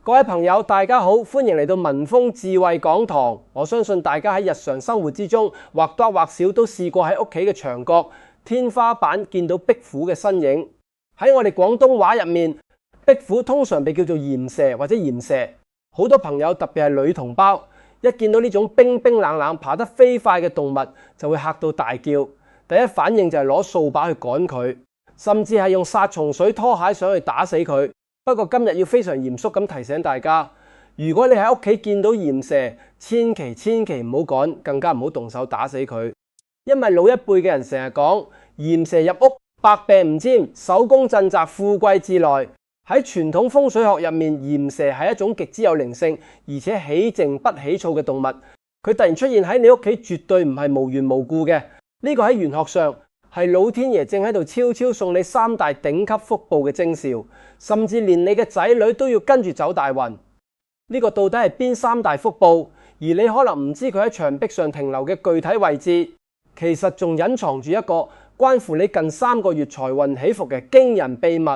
各位朋友，大家好，歡迎嚟到文峰智慧講堂。我相信大家喺日常生活之中，或多或少都試過喺屋企嘅牆角、天花板見到壁虎嘅身影。喺我哋廣東話入面，壁虎通常被叫做鹽蛇或者鹽蛇。好多朋友，特別係女同胞，一見到呢種冰冰冷冷、爬得飛快嘅動物，就會嚇到大叫。第一反應就係攞掃把去趕佢，甚至係用殺蟲水拖鞋上去打死佢。不過今日要非常嚴肅咁提醒大家，如果你喺屋企見到鹽蛇，千祈唔好趕，更加唔好動手打死佢。因為老一輩嘅人成日講鹽蛇入屋，百病唔沾，手工鎮宅，富貴自來。喺傳統風水學入面，鹽蛇係一種極之有靈性，而且喜靜不喜躁嘅動物。佢突然出現喺你屋企，絕對唔係無緣無故嘅。呢個喺玄學上係老天爺正喺度悄悄送你3大頂級福報嘅徵兆，甚至連你嘅仔女都要跟住走大運。呢個到底係邊3大福報？而你可能唔知佢喺牆壁上停留嘅具體位置，其實仲隱藏住一個關乎你近3個月財運起伏嘅驚人秘密。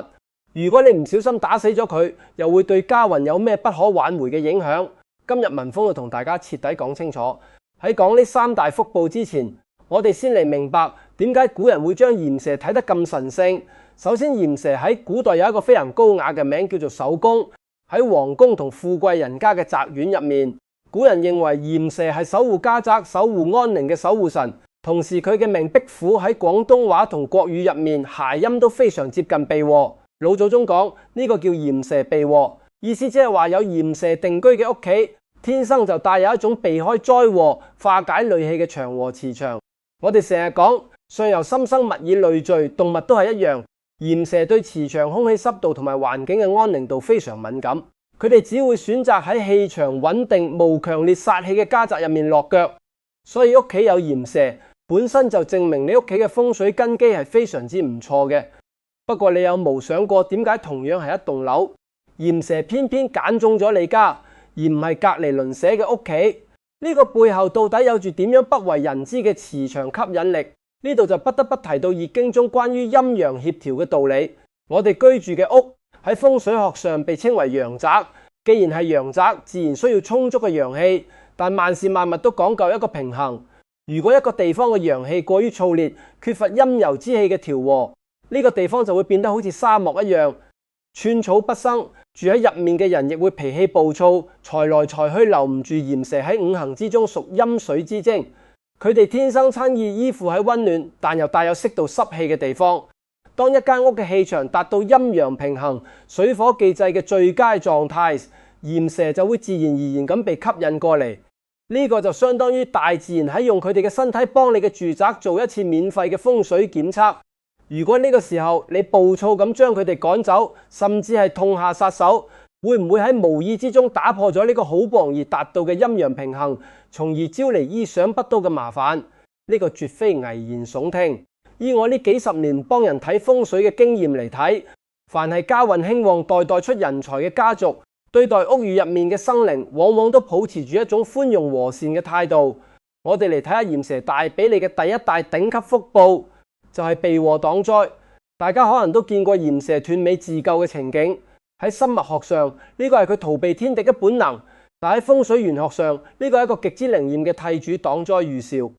如果你唔小心打死咗佢，又會對家運有咩不可挽回嘅影響？今日文峰就同大家徹底講清楚。喺講呢3大福報之前，我哋先嚟明白點解古人會將鹽蛇睇得咁神聖。首先，鹽蛇喺古代有一個非常高雅嘅名，叫做守宮。喺皇宮同富貴人家嘅宅院入面，古人認為鹽蛇係守護家宅、守護安寧嘅守護神。同時，佢嘅名壁虎喺廣東話同國語入面諧音都非常接近避禍。老祖宗講呢個叫鹽蛇避禍，意思即係話有鹽蛇定居嘅屋企，天生就帶有一種避開災禍、化解戾氣嘅祥和磁場。我哋成日講上游心生物以類聚，動物都係一樣。鹽蛇對磁場、空氣濕度同埋環境嘅安寧度非常敏感，佢哋只會選擇喺氣場穩定、無強烈煞氣嘅家宅入面落腳。所以屋企有鹽蛇本身就證明你屋企嘅風水根基係非常之唔錯嘅。不過你有冇想過點解同樣係一棟樓，鹽蛇偏偏揀中咗你家，而唔係隔離鄰舍嘅屋企？呢個背後到底有住點樣不為人知嘅磁場吸引力？呢度就不得不提到易經中關於陰陽協調嘅道理。我哋居住嘅屋喺風水學上被稱為陽宅，既然係陽宅，自然需要充足嘅陽氣，但萬事萬物都講究一個平衡。如果一個地方嘅陽氣過於燥烈，缺乏陰柔之氣嘅調和，呢個地方就會變得好似沙漠一樣，寸草不生。住喺入面嘅人亦會脾氣暴躁，財來財去留唔住。鹽蛇喺五行之中屬陰水之精，佢哋天生親意依附喺溫暖但又帶有適度濕氣嘅地方。當一間屋嘅氣場達到陰陽平衡、水火既濟嘅最佳狀態，鹽蛇就會自然而然咁被吸引過嚟。呢個就相當於大自然喺用佢哋嘅身體幫你嘅住宅做一次免費嘅風水檢測。如果呢個時候你暴躁咁將佢哋趕走，甚至係痛下殺手，會唔會喺無意之中打破咗呢個好不容易達到嘅陰陽平衡，從而招嚟意想不到嘅麻煩？呢個絕非危言聳聽。以我呢幾十年幫人睇風水嘅經驗嚟睇，凡係家運興旺、代代出人才嘅家族，對待屋宇入面嘅生靈，往往都保持住一種寬容和善嘅態度。我哋嚟睇下鹽蛇帶俾你嘅第一大頂級福報，就係避禍擋災。大家可能都見過鹽蛇斷尾自救嘅情景。喺生物學上，呢個係佢逃避天敵嘅本能，但喺風水玄學上，呢個係一個極之靈驗嘅替主擋災預兆。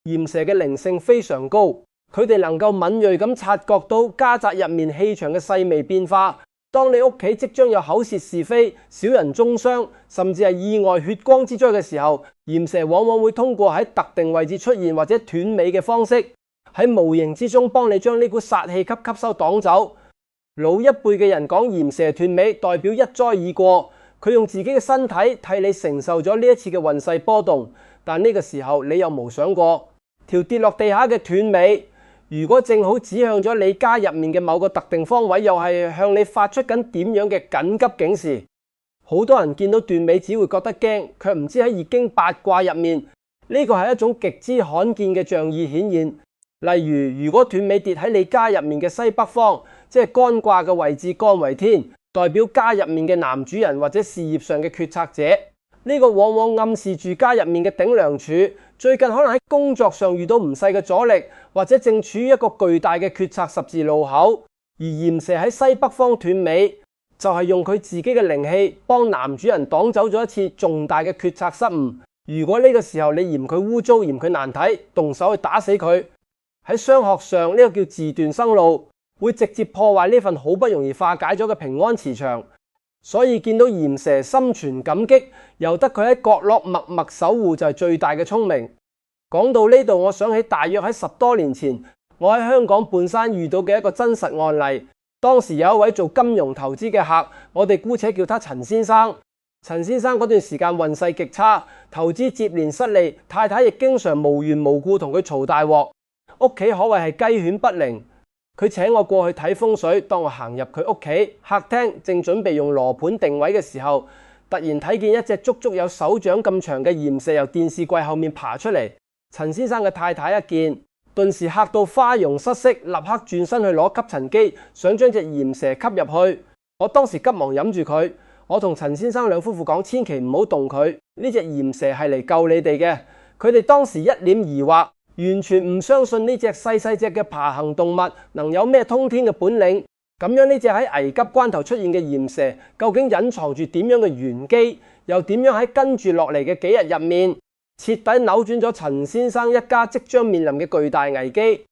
鹽蛇嘅靈性非常高，佢哋能夠敏銳咁察覺到家宅入面氣場嘅細微變化。當你屋企即將有口舌是非、小人中傷，甚至係意外血光之災嘅時候，鹽蛇往往會通過喺特定位置出現或者斷尾嘅方式，喺無形之中幫你將呢股煞氣吸收擋走。老一輩嘅人講鹽蛇斷尾代表一災已過，佢用自己嘅身體替你承受咗呢一次嘅運勢波動。但呢個時候你有冇想過，條跌落地下嘅斷尾，如果正好指向咗你家入面嘅某個特定方位，又係向你發出緊點樣嘅緊急警示？好多人見到斷尾只會覺得驚，卻唔知喺易經八卦入面，呢個係一種極之罕見嘅象意顯現。例如果斷尾跌喺你家入面嘅西北方，即係干卦嘅位置，干為天，代表家入面嘅男主人或者事業上嘅決策者。呢個往往暗示住家入面嘅頂梁柱最近可能喺工作上遇到唔細嘅阻力，或者正處於一個巨大嘅決策十字路口。而鹽蛇喺西北方斷尾，就係用佢自己嘅靈氣幫男主人擋走咗一次重大嘅決策失誤。如果呢個時候你嫌佢污糟，嫌佢難睇，動手去打死佢，喺商學上呢個叫自斷生路，會直接破壞呢份好不容易化解咗嘅平安磁場。所以見到鹽蛇心存感激，由得佢喺角落默默守護就係最大嘅聰明。講到呢度，我想起大約喺10多年前，我喺香港半山遇到嘅一個真實案例。當時有一位做金融投資嘅客，我哋姑且叫他陳先生。陳先生嗰段時間運勢極差，投資接連失利，太太亦經常無緣無故同佢嘈大鑊，屋企可謂係雞犬不寧。佢請我過去睇風水，當我行入佢屋企客廳，正準備用羅盤定位嘅時候，突然睇見一隻足足有手掌咁長嘅鹽蛇由電視櫃後面爬出嚟。陳先生嘅太太一見，頓時嚇到花容失色，立刻轉身去攞吸塵機，想將隻鹽蛇吸入去。我當時急忙忍住佢，我同陳先生兩夫婦講，千祈唔好動佢，呢隻鹽蛇係嚟救你哋嘅。佢哋當時一臉疑惑，完全唔相信呢隻細細隻嘅爬行動物能有咩通天嘅本領。咁樣呢隻喺危急關頭出現嘅鹽蛇，究竟隱藏住點樣嘅玄機？又點樣喺跟住落嚟嘅幾日入面，徹底扭轉咗陳先生一家即將面臨嘅巨大危機？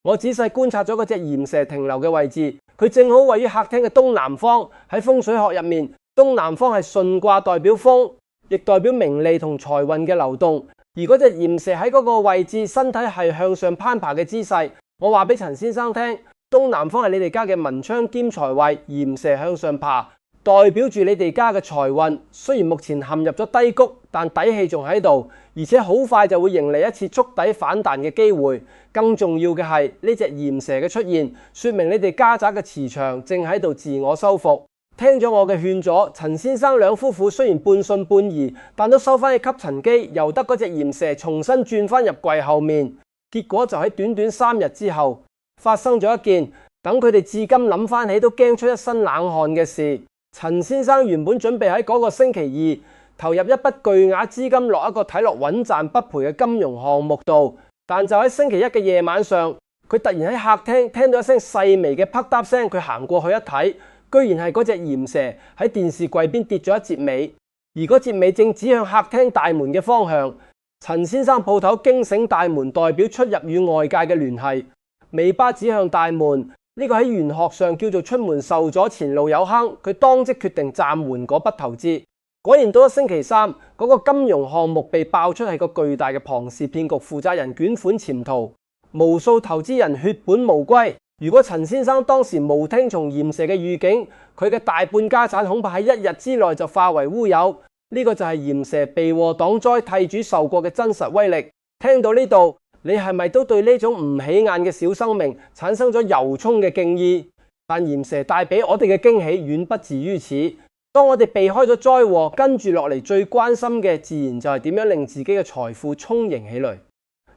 我仔細觀察咗嗰隻鹽蛇停留嘅位置，佢正好位於客廳嘅東南方。喺風水學入面，東南方係順卦，代表風，亦代表名利同財運嘅流動。而嗰隻鹽蛇喺嗰個位置，身體係向上攀爬嘅姿勢。我話俾陳先生聽，東南方係你哋家嘅文昌兼財位，鹽蛇向上爬，代表住你哋家嘅財運。雖然目前陷入咗低谷，但底氣仲喺度，而且好快就會迎嚟一次觸底反彈嘅機會。更重要嘅係呢隻鹽蛇嘅出現，說明你哋家宅嘅磁場正喺度自我修復。聽咗我嘅勸阻，陳先生兩夫婦雖然半信半疑，但都收翻去吸塵機，由得嗰隻鹽蛇重新轉翻入櫃後面。結果就喺短短3日之後，發生咗一件等佢哋至今諗翻起都驚出一身冷汗嘅事。陳先生原本準備喺嗰個星期二投入一筆巨額資金落一個睇落穩賺不賠嘅金融項目度，但就喺星期一嘅夜晚上，佢突然喺客廳聽到一聲細微嘅啪嗒聲，佢行過去一睇，居然係嗰隻鹽蛇喺電視櫃邊跌咗一截尾，而嗰截尾正指向客廳大門嘅方向。陳先生鋪頭驚醒大門，代表出入與外界嘅聯繫，尾巴指向大門，呢個喺玄學上叫做出門受阻，前路有坑。佢當即決定暫緩嗰筆投資。果然到咗星期三，嗰個金融項目被爆出係個巨大嘅龐氏騙局，負責人捲款潛逃，無數投資人血本無歸。如果陳先生當時無聽從鹽蛇嘅預警，佢嘅大半家產恐怕喺1日之內就化為烏有。呢個就係鹽蛇避禍擋災、替主受過嘅真實威力。聽到呢度，你係咪都對呢種唔起眼嘅小生命產生咗由衷嘅敬意？但鹽蛇帶俾我哋嘅驚喜遠不止於此。當我哋避開咗災禍，跟住落嚟最關心嘅，自然就係點樣令自己嘅財富充盈起來。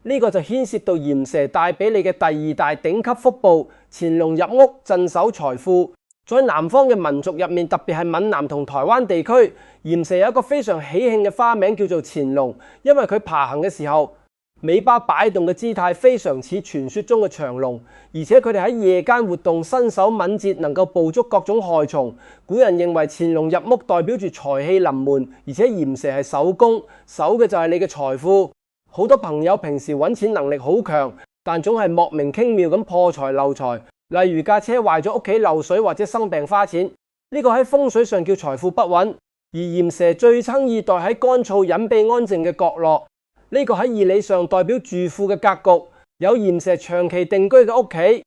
呢個就牽涉到鹽蛇帶俾你嘅第2大頂級福報，潛龍入屋，鎮守財富。在南方嘅民族入面，特別係閩南同台灣地區，鹽蛇有一個非常喜慶嘅花名叫做潛龍，因為佢爬行嘅時候，尾巴擺動嘅姿態非常似傳說中嘅長龍，而且佢哋喺夜間活動，身手敏捷，能夠捕捉各種害蟲。古人認為潛龍入屋代表住財氣臨門，而且鹽蛇係守宮，守嘅就係你嘅財富。好多朋友平時揾錢能力好強，但總係莫名其妙咁破財漏財。例如架車壞咗，屋企漏水或者生病花錢，呢個喺風水上叫財富不穩。而鹽蛇最親意待喺乾燥隱蔽安靜嘅角落，呢個喺義理上代表住富嘅格局。有鹽蛇長期定居嘅屋企，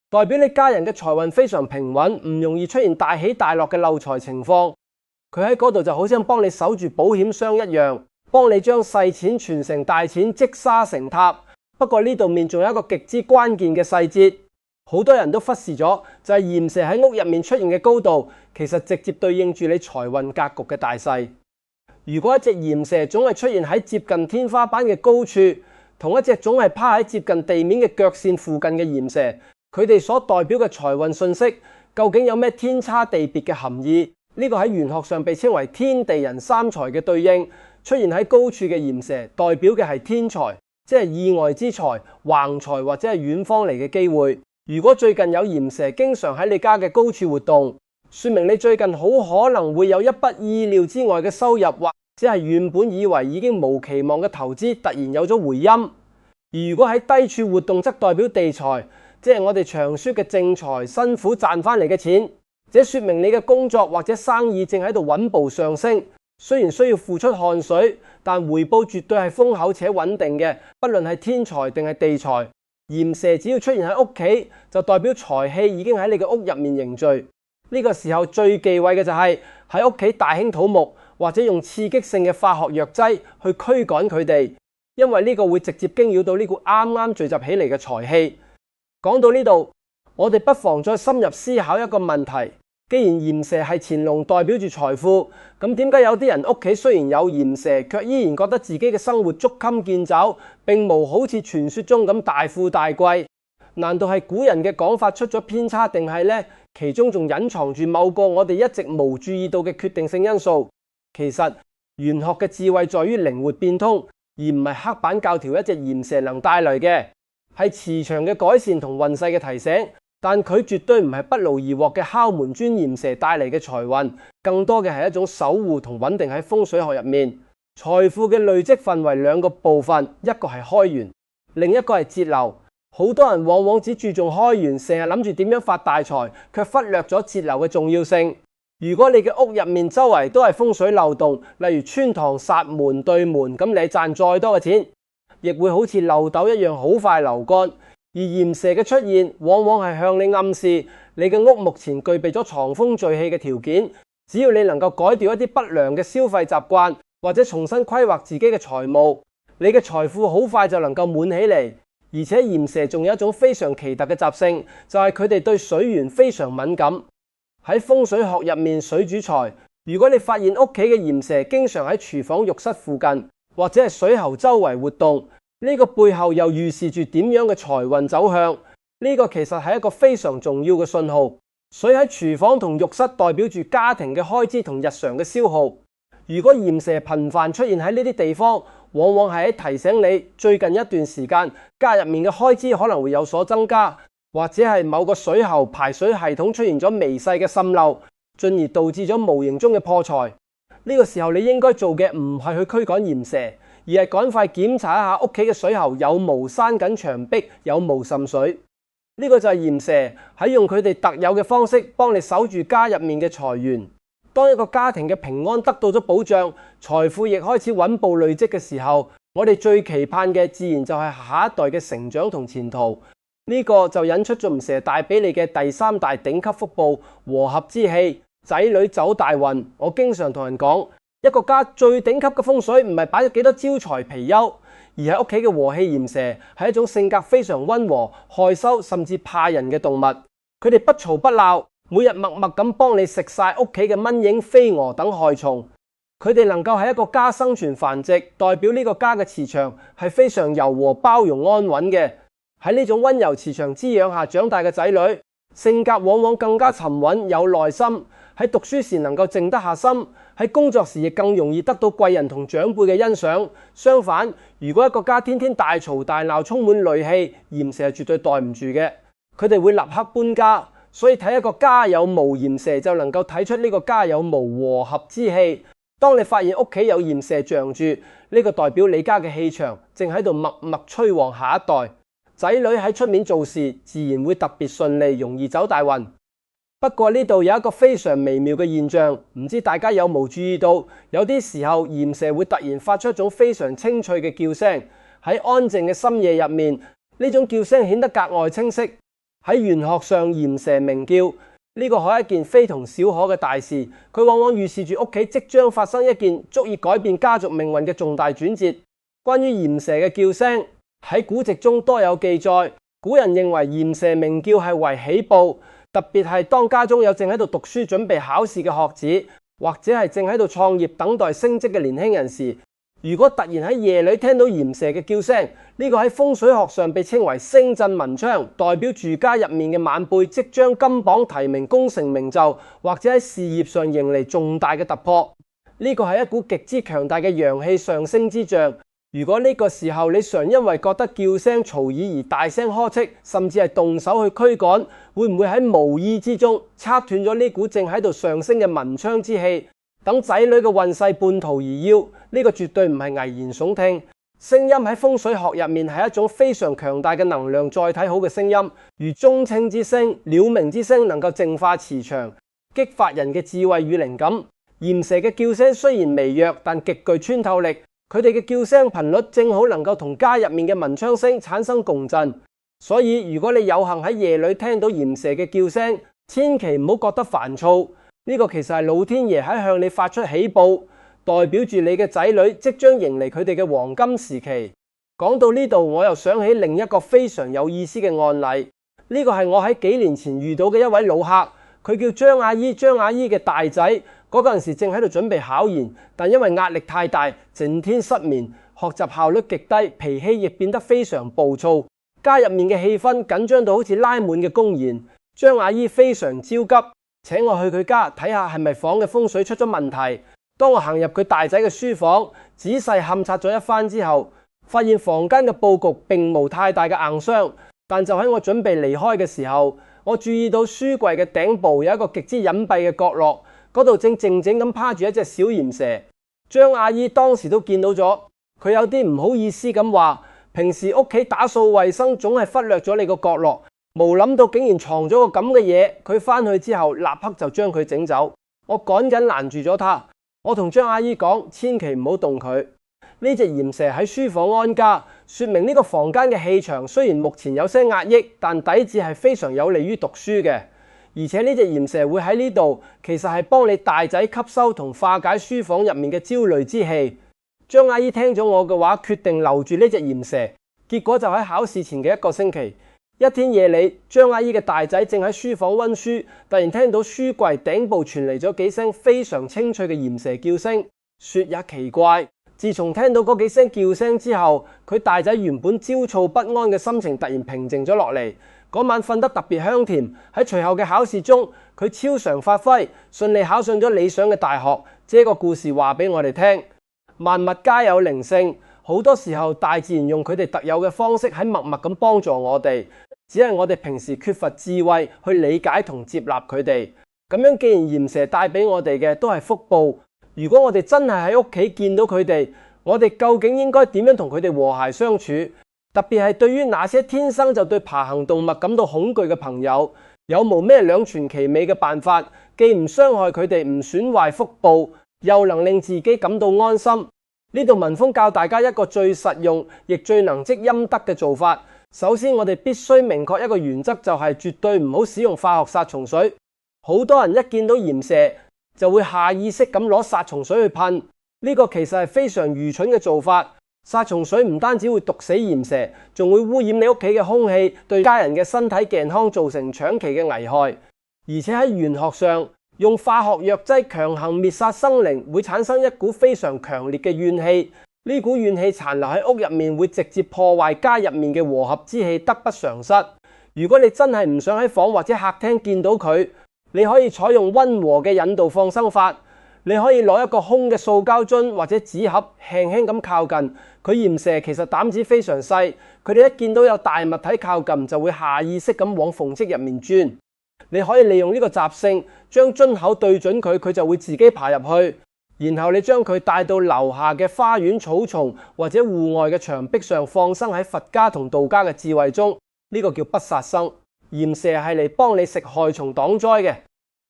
代表你家人嘅財運非常平穩，唔容易出現大起大落嘅漏財情況。佢喺嗰度就好似幫你守住保險箱一樣，幫你將細錢傳成大錢，積沙成塔。不過呢度面仲有一個極之關鍵嘅細節，好多人都忽視咗，就係鹽蛇喺屋入面出現嘅高度，其實直接對應住你財運格局嘅大細。如果一隻鹽蛇總係出現喺接近天花板嘅高處，同一隻總係趴喺接近地面嘅腳線附近嘅鹽蛇，佢哋所代表嘅財運信息，究竟有咩天差地別嘅含義？呢個喺玄學上被稱為天地人三才嘅對應。出現喺高處嘅鹽蛇，代表嘅係天才，即係意外之財、橫財或者係遠方嚟嘅機會。如果最近有鹽蛇經常喺你家嘅高處活動，說明你最近好可能會有一筆意料之外嘅收入，或者係原本以為已經無期望嘅投資突然有咗回音。而如果喺低處活動，則代表地財，即係我哋常說嘅正財，辛苦賺翻嚟嘅錢。這說明你嘅工作或者生意正喺度穩步上升，雖然需要付出汗水，但回報絕對係豐厚且穩定嘅。不論係天財定係地財，鹽蛇只要出現喺屋企，就代表財氣已經喺你嘅屋入面凝聚。呢個時候最忌諱嘅就係喺屋企大興土木，或者用刺激性嘅化學藥劑去驅趕佢哋，因為呢個會直接驚擾到呢股啱啱聚集起嚟嘅財氣。講到呢度，我哋不妨再深入思考一個問題：既然鹽蛇係乾龍代表住財富，咁點解有啲人屋企雖然有鹽蛇，卻依然覺得自己嘅生活捉襟見肘，並無好似傳說中咁大富大貴？難道係古人嘅講法出咗偏差，定係呢？其中仲隱藏住某個我哋一直冇注意到嘅決定性因素？其實玄學嘅智慧在於靈活變通，而唔係刻板教條一隻鹽蛇能帶來嘅，係磁場嘅改善同運勢嘅提醒。但佢絕對唔係不勞而獲嘅敲門磚鹽蛇帶嚟嘅財運，更多嘅係一種守護同穩定。喺風水學入面，財富嘅累積分為兩個部分，一個係開源，另一個係節流。好多人往往只注重開源，成日諗住點樣發大財，卻忽略咗節流嘅重要性。如果你嘅屋入面周圍都係風水漏洞，例如穿堂、煞門、對門，咁你賺再多嘅錢，亦會好似漏斗一樣好快流乾。而鹽蛇嘅出現，往往係向你暗示你嘅屋目前具備咗藏風聚氣嘅條件。只要你能夠改掉一啲不良嘅消費習慣，或者重新規劃自己嘅財務，你嘅財富好快就能夠滿起嚟。而且鹽蛇仲有一種非常奇特嘅習性，就係佢哋對水源非常敏感。喺風水學入面，水主財。如果你發現屋企嘅鹽蛇經常喺廚房浴室附近，或者係水喉周圍活動，呢個背後又預示住點樣嘅財運走向？呢個其實係一個非常重要嘅信號。水喺廚房同浴室代表住家庭嘅開支同日常嘅消耗。如果鹽蛇頻繁出現喺呢啲地方，往往係喺提醒你最近一段時間家入面嘅開支可能會有所增加，或者係某個水喉排水系統出現咗微細嘅滲漏，進而導致咗無形中嘅破財。呢個時候你應該做嘅唔係去驅趕鹽蛇，而係趕快檢查一下屋企嘅水喉有冇閂緊牆壁，有冇滲水。呢個就係鹽蛇喺用佢哋特有嘅方式幫你守住家入面嘅財源。當一個家庭嘅平安得到咗保障，財富亦開始穩步累積嘅時候，我哋最期盼嘅自然就係下一代嘅成長同前途。呢個就引出咗鹽蛇帶俾你嘅第三大頂級福報：和合之氣，仔女走大運。我經常同人講，一個家最頂級嘅風水唔係擺咗幾多招財貔貅，而係屋企嘅和氣鹽蛇係一種性格非常溫和、害羞甚至怕人嘅動物。佢哋不嘈不鬧，每日默默咁幫你食晒屋企嘅蚊蠅、飛蛾等害蟲。佢哋能夠喺一個家生存繁殖，代表呢個家嘅磁場係非常柔和、包容、安穩嘅。喺呢種溫柔磁場滋養下長大嘅仔女，性格往往更加沉穩、有耐心。喺讀書時能夠靜得下心，喺工作時亦更容易得到貴人同長輩嘅欣賞。相反，如果一個家天天大嘈大鬧，充滿戾氣，鹽蛇係絕對待唔住嘅，佢哋會立刻搬家。所以睇一個家有無鹽蛇，就能夠睇出呢個家有無和合之氣。當你發現屋企有鹽蛇象住，呢個代表你家嘅氣場正喺度默默催旺下一代。仔女喺出面做事，自然會特別順利，容易走大運。不過呢度有一個非常微妙嘅現象，唔知大家有冇注意到？有啲時候鹽蛇會突然發出一種非常清脆嘅叫聲，喺安靜嘅深夜入面，呢種叫聲顯得格外清晰。喺玄學上，鹽蛇鳴叫呢個係一件非同小可嘅大事，佢往往預示住屋企即將發生一件足以改變家族命運嘅重大轉折。關於鹽蛇嘅叫聲，喺古籍中多有記載。古人認為鹽蛇鳴叫係為喜報，特別係當家中有正喺度讀書準備考試嘅學子，或者係正喺度創業等待升職嘅年輕人時，如果突然喺夜裏聽到鹽蛇嘅叫聲，呢個喺風水學上被稱為聲震文昌，代表住家入面嘅晚輩即將金榜題名、功成名就，或者喺事業上迎嚟重大嘅突破。呢個係一股極之強大嘅陽氣上升之象，如果呢個時候你常因為覺得叫聲嘈耳而大聲呵斥，甚至係動手去驅趕，會唔會喺無意之中掐斷咗呢股正喺度上升嘅文昌之氣，等仔女嘅運勢半途而夭？呢個絕對唔係危言聳聽。聲音喺風水學入面係一種非常強大嘅能量載體，好嘅聲音，如鐘磬之聲、鳥鳴之聲，能夠淨化磁場，激發人嘅智慧與靈感。鹽蛇嘅叫聲雖然微弱，但極具穿透力。佢哋嘅叫聲頻率正好能夠同家入面嘅文昌聲產生共振。所以如果你有幸喺夜裏聽到鹽蛇嘅叫聲，千祈唔好覺得煩躁。呢個其實係老天爺喺向你發出喜報，代表住你嘅仔女即將迎嚟佢哋嘅黃金時期。講到呢度，我又想起另一個非常有意思嘅案例。呢個係我喺幾年前遇到嘅一位老客，佢叫張阿姨。張阿姨嘅大仔嗰陣時正喺度準備考研，但因為壓力太大，整天失眠，學習效率極低，脾氣亦變得非常暴躁。家入面嘅氣氛緊張到好似拉滿嘅公園。張阿姨非常焦急，請我去佢家睇下係咪房嘅風水出咗問題。當我行入佢大仔嘅書房，仔細勘察咗一番之後，發現房間嘅佈局並無太大嘅硬傷。但就喺我準備離開嘅時候，我注意到書櫃嘅頂部有一個極之隱蔽嘅角落，嗰度正靜靜咁趴住一隻小鹽蛇。張阿姨當時都見到咗，佢有啲唔好意思咁話：平時屋企打掃衛生總係忽略咗你個角落，冇諗到竟然藏咗個咁嘅嘢。佢返去之後立刻就將佢整走。我趕緊攔住咗他，我同張阿姨講：千祈唔好動佢。呢隻鹽蛇喺書房安家，說明呢個房間嘅氣場雖然目前有些壓抑，但底子係非常有利於讀書嘅。而且呢隻鹽蛇會喺呢度，其實係幫你大仔吸收同化解書房入面嘅焦慮之氣。張阿姨聽咗我嘅話，決定留住呢隻鹽蛇。結果就喺考試前嘅1個星期，一天夜裏，張阿姨嘅大仔正喺書房溫書，突然聽到書櫃頂部傳嚟咗幾聲非常清脆嘅鹽蛇叫聲。說也奇怪，自從聽到嗰幾聲叫聲之後，佢大仔原本焦躁不安嘅心情突然平靜咗落嚟。嗰晚瞓得特別香甜。喺隨後嘅考試中，佢超常發揮，順利考上咗理想嘅大學。這個故事話俾我哋聽，萬物皆有靈性，好多時候大自然用佢哋特有嘅方式喺默默咁幫助我哋，只係我哋平時缺乏智慧去理解同接納佢哋。咁樣既然鹽蛇帶俾我哋嘅都係福報，如果我哋真係喺屋企見到佢哋，我哋究竟應該點樣同佢哋和諧相處？特別係對於那些天生就對爬行動物感到恐懼嘅朋友，有冇咩兩全其美嘅辦法，既唔傷害佢哋，唔損壞福報，又能令自己感到安心？呢度文峰教大家一個最實用亦最能積陰德嘅做法。首先，我哋必須明確一個原則，就係絕對唔好使用化學殺蟲水。好多人一見到鹽蛇就會下意識咁攞殺蟲水去噴，呢個其實係非常愚蠢嘅做法。殺蟲水唔單止會毒死鹽蛇，仲會污染你屋企嘅空氣，對家人嘅身體健康造成長期嘅危害。而且喺玄學上，用化學藥劑強行滅殺生靈，會產生一股非常強烈嘅怨氣。呢股怨氣殘留喺屋入面，會直接破壞家入面嘅和合之氣，得不償失。如果你真係唔想喺房或者客廳見到佢，你可以採用溫和嘅引導放生法。你可以攞一個空嘅塑膠樽或者紙盒，輕輕咁靠近佢。鹽蛇其實膽子非常細，佢哋一見到有大物體靠近，就會下意識咁往縫隙入面鑽。你可以利用呢個習性，將樽口對準佢，佢就會自己爬入去。然後你將佢帶到樓下嘅花園草叢或者戶外嘅牆壁上放生。喺佛家同道家嘅智慧中，呢個叫不殺生。鹽蛇係嚟幫你食害蟲擋災嘅。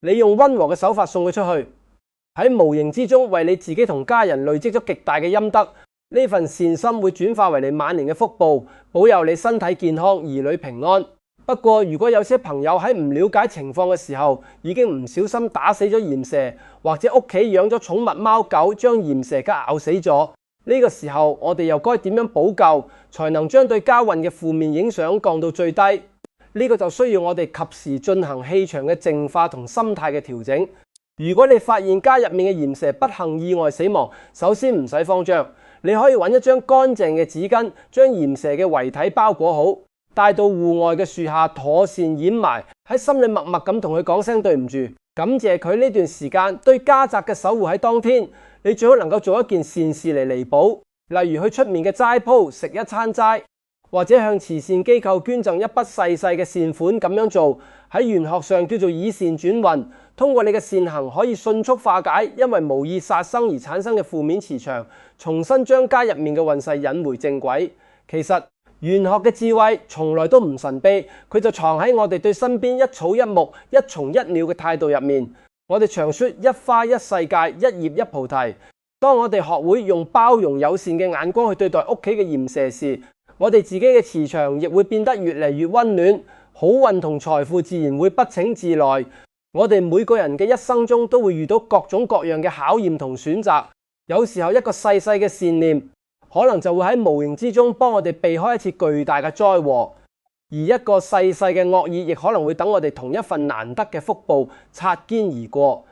你用溫和嘅手法送佢出去，喺無形之中為你自己同家人累積咗極大嘅陰德。呢份善心會轉化為你晚年嘅福報，保佑你身體健康，兒女平安。不過如果有些朋友喺唔了解情況嘅時候，已經唔小心打死咗鹽蛇，或者屋企養咗寵物貓狗將鹽蛇給咬死咗，呢個時候我哋又該點樣補救，才能將對家運嘅負面影響降到最低？呢個就需要我哋及時進行氣場嘅淨化同心態嘅調整。如果你發現家入面嘅鹽蛇不幸意外死亡，首先唔使慌張，你可以揾一張乾淨嘅紙巾，將鹽蛇嘅遺體包裹好，帶到戶外嘅樹下妥善掩埋，喺心裏默默咁同佢講聲對唔住，感謝佢呢段時間對家宅嘅守護。喺當天，你最好能夠做一件善事嚟彌補。例如去出面嘅齋鋪食一餐齋，或者向慈善機構捐贈一筆細細嘅善款，咁樣做喺玄學上叫做以善轉運。通過你嘅善行，可以迅速化解因為無意殺生而產生嘅負面磁場，重新將家入面嘅運勢引回正軌。其實玄學嘅智慧從來都唔神秘，佢就藏喺我哋對身邊一草一木、一蟲一鳥嘅態度入面。我哋常說一花一世界，一葉一菩提。當我哋學會用包容友善嘅眼光去對待屋企嘅鹽蛇時，我哋自己嘅磁場亦會變得越嚟越溫暖，好運同財富自然會不請自來。我哋每個人嘅一生中都會遇到各種各樣嘅考驗同選擇，有時候一個細細嘅善念，可能就會喺無形之中幫我哋避開一次巨大嘅災禍，而一個細細嘅惡意亦可能會等我哋同一份難得嘅福報擦肩而過。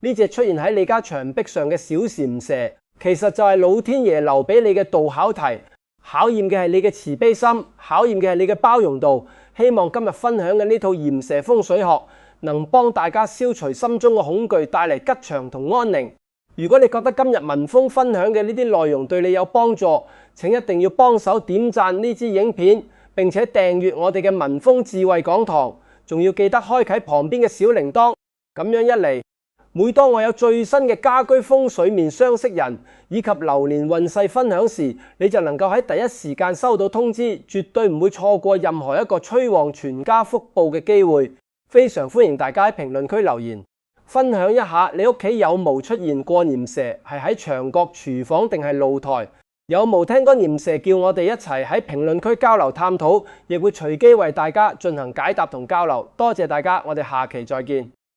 呢隻出現喺你家牆壁上嘅小禪蛇，其實就係老天爺留俾你嘅道考題，考驗嘅係你嘅慈悲心，考驗嘅係你嘅包容度。希望今日分享嘅呢套鹽蛇風水學能幫大家消除心中嘅恐懼，帶嚟吉祥同安寧。如果你覺得今日文峰分享嘅呢啲內容對你有幫助，請一定要幫手點讚呢支影片，並且訂閱我哋嘅文峰智慧講堂，仲要記得開啟旁邊嘅小鈴鐺。咁樣一嚟，每當我有最新嘅家居風水面相識人以及流年運勢分享時，你就能夠喺第一時間收到通知，絕對唔會錯過任何一個催旺全家福報嘅機會。非常歡迎大家喺評論區留言，分享一下你屋企有冇出現過鹽蛇，係喺牆角、廚房定係露台？有冇聽過鹽蛇叫我哋一齊喺評論區交流探討，亦會隨機為大家進行解答同交流。多謝大家，我哋下期再見。